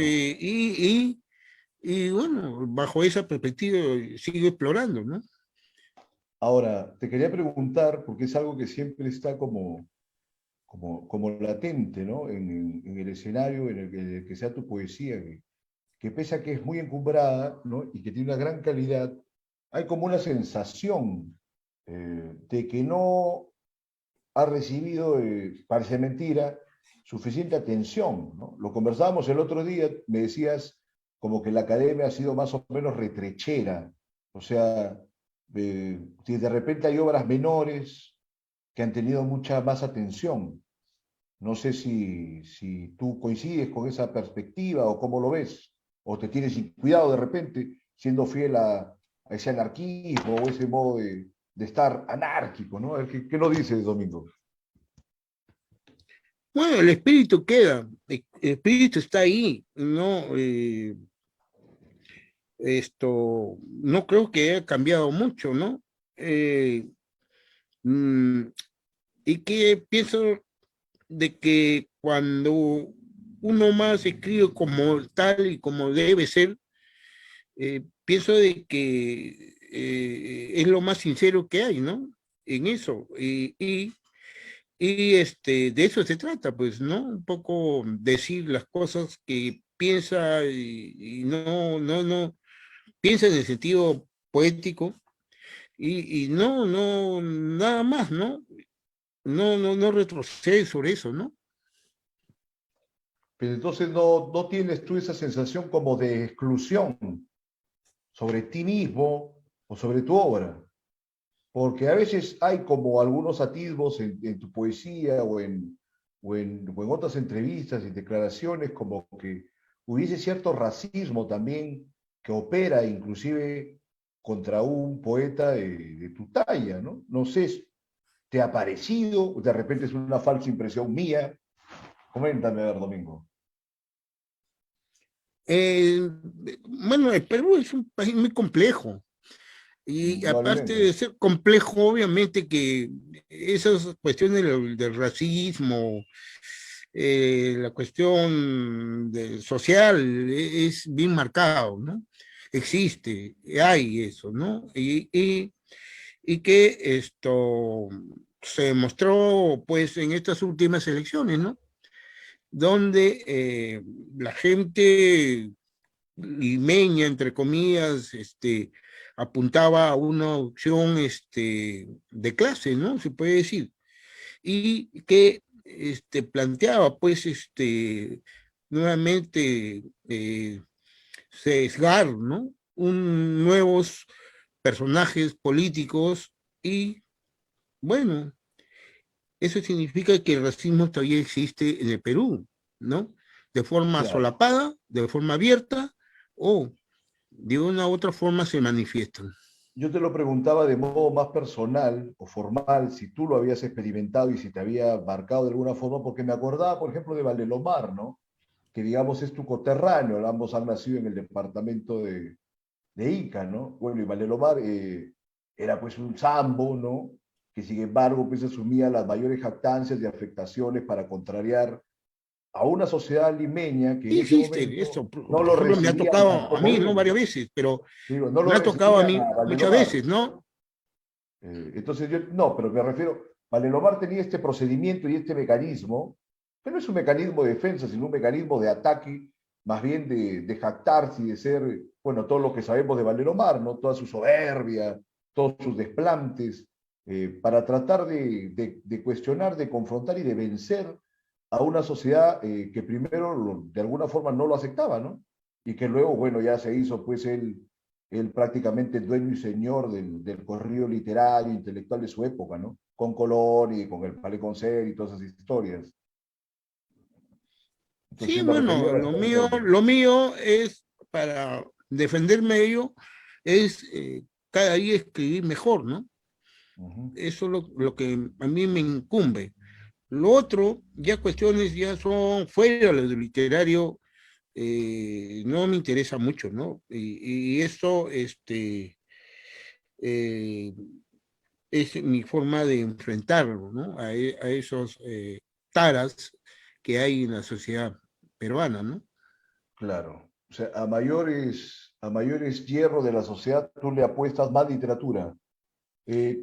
y bueno, bajo esa perspectiva sigo explorando, ¿no? Ahora, te quería preguntar, porque es algo que siempre está como latente, ¿no? En el escenario en el que sea tu poesía, que pese a que es muy encumbrada, ¿no? Y que tiene una gran calidad, hay como una sensación de que no ha recibido, parece mentira, suficiente atención, ¿no? Lo conversábamos el otro día, me decías como que la academia ha sido más o menos retrechera, o sea, si de repente hay obras menores que han tenido mucha más atención. No sé si tú coincides con esa perspectiva o cómo lo ves, o te tienes cuidado de repente, siendo fiel a ese anarquismo o ese modo de estar anárquico, ¿no? ¿Qué nos dices, Domingo? Bueno, el espíritu queda, el espíritu está ahí, ¿no? No creo que haya cambiado mucho, ¿no? Eh, mm, y que pienso de que cuando uno más escribe como tal y como debe ser, pienso de que es lo más sincero que hay, ¿no? En eso. De eso se trata, pues, ¿no? Un poco decir las cosas que piensa y no, piensa en el sentido poético y no, nada más, ¿no? No retrocede sobre eso, ¿no? Pero entonces no tienes tú esa sensación como de exclusión sobre ti mismo o sobre tu obra. Porque a veces hay como algunos atisbos en tu poesía o en otras entrevistas y declaraciones como que hubiese cierto racismo también que opera inclusive contra un poeta de tu talla, ¿no? No sé, ¿te ha parecido? De repente es una falsa impresión mía. Coméntame, a ver, Domingo. Eh, bueno, el Perú es un país muy complejo. Y aparte Indudablemente. de ser complejo, obviamente que esas cuestiones del racismo, la cuestión social es bien marcado, ¿no? Existe, hay eso, ¿no? Y que esto se demostró pues en estas últimas elecciones, ¿no? Donde la gente limeña, entre comillas, apuntaba a una opción de clase, ¿no? Se puede decir. Y que planteaba, pues, nuevamente sesgar, ¿no? Nuevos personajes políticos y, bueno, eso significa que el racismo todavía existe en el Perú, ¿no? De forma Claro. solapada, de forma abierta o de una u otra forma se manifiestan. Yo te lo preguntaba de modo más personal o formal, si tú lo habías experimentado y si te había marcado de alguna forma, porque me acordaba, por ejemplo, de Valdelomar, ¿no? Que digamos es tu coterráneo, ambos han nacido en el departamento de Ica, ¿no? Bueno, y Valdelomar era pues un sambo, ¿no? Que sin embargo pues asumía las mayores jactancias y afectaciones para contrariar a una sociedad limeña que en Sí ese existe momento eso, no por lo ejemplo, me ha recibían tocado a como mí, no él, varias veces, pero digo, no lo me ha tocado a recibían mí a muchas Valdelomar. veces, ¿no? Entonces yo, no, pero me refiero, Valdelomar tenía este procedimiento y este mecanismo, que no es un mecanismo de defensa, sino un mecanismo de ataque, más bien de jactarse y de ser, bueno, todo lo que sabemos de Valdelomar, ¿no? Toda su soberbia, todos sus desplantes, para tratar de cuestionar, de confrontar y de vencer a una sociedad que primero de alguna forma no lo aceptaba, ¿no? Y que luego, bueno, ya se hizo pues él prácticamente dueño y señor del corrido literario, intelectual de su época, ¿no? Con Colón y con el Palais Concert y todas esas historias. Entonces, Sí, haciendo bueno, referencia bastante a eso. lo mío es para defenderme de ello, es cada día escribir mejor, ¿no? Ujú. Eso es lo que a mí me incumbe. Lo otro, ya cuestiones ya son fuera de lo literario, no me interesa mucho, ¿no? Y eso, eh, es mi forma de enfrentarlo, ¿no? A esos taras que hay en la sociedad peruana, ¿no? Claro. O sea, a mayores hierro de la sociedad, tú le apuestas más literatura.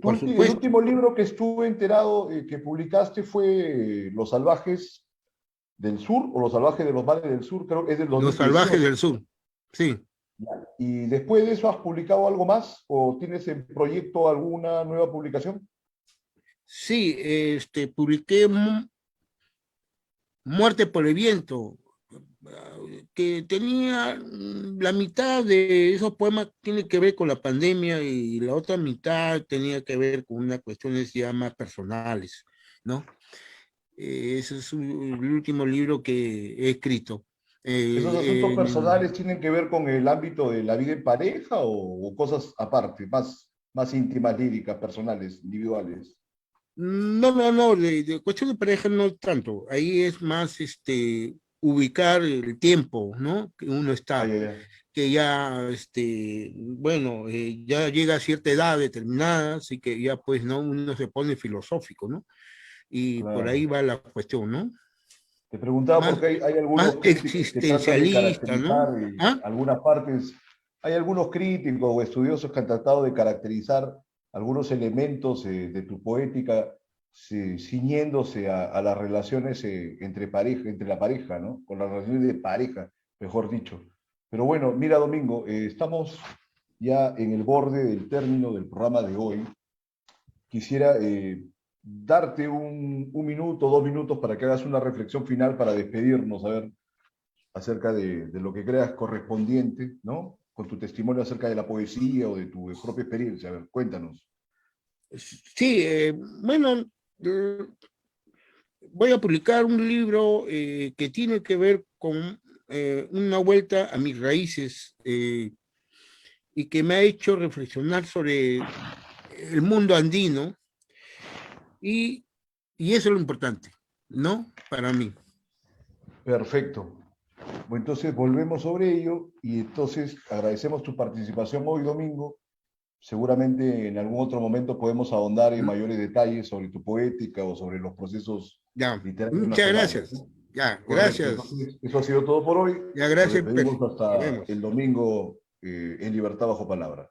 Por El supuesto, último libro que estuve enterado que publicaste fue Los Salvajes del Sur o Los Salvajes de los Mares del Sur, creo que es del Los salvajes 2018. del sur, sí. ¿Y después de eso has publicado algo más o tienes en proyecto alguna nueva publicación? Sí, publiqué Muerte por el viento, que tenía la mitad de esos poemas tiene que ver con la pandemia y la otra mitad tenía que ver con unas cuestiones ya más personales, ¿no? Ese es el último libro que he escrito. ¿Esos asuntos Eh, personales tienen que ver con el ámbito de la vida en pareja o cosas aparte, más íntimas, líricas, personales, individuales? No, de cuestión de pareja no tanto. Ahí es más ubicar el tiempo, ¿no? Que uno Ah, está, ya, ya. que ya, bueno, ya llega a cierta edad determinada, así que ya pues, ¿no? Uno se pone filosófico, ¿no? Y por ahí Claro. va la cuestión, ¿no? Te preguntaba Más, porque hay más algunos críticos que tratan de existencialista, ¿no? caracterizar ¿Ah? algunas partes, hay algunos críticos o estudiosos que han tratado de caracterizar algunos elementos de tu poética ciñéndose a las relaciones entre pareja, entre la pareja, ¿no? Con las relaciones de pareja, mejor dicho. Pero bueno, mira, Domingo, estamos ya en el borde del término del programa de hoy. Quisiera darte un minuto, 2 minutos para que hagas una reflexión final para despedirnos, a ver, acerca de lo que creas correspondiente, ¿no? Con tu testimonio acerca de la poesía o de tu propia experiencia. A ver, cuéntanos. Sí, bueno, eh, voy a publicar un libro que tiene que ver con una vuelta a mis raíces y que me ha hecho reflexionar sobre el mundo andino y, y eso es lo importante, ¿no? Para mí. Perfecto. Bueno, entonces volvemos sobre ello y entonces agradecemos tu participación hoy, Domingo. Seguramente en algún otro momento podemos ahondar en mayores detalles sobre tu poética o sobre los procesos Ya, literarios muchas nacionales, gracias. ¿no? Ya, Correcto. gracias. Entonces, eso ha sido todo por hoy. Ya, Nos gracias, despedimos Nos hasta vemos. el domingo en Libertad Bajo Palabra.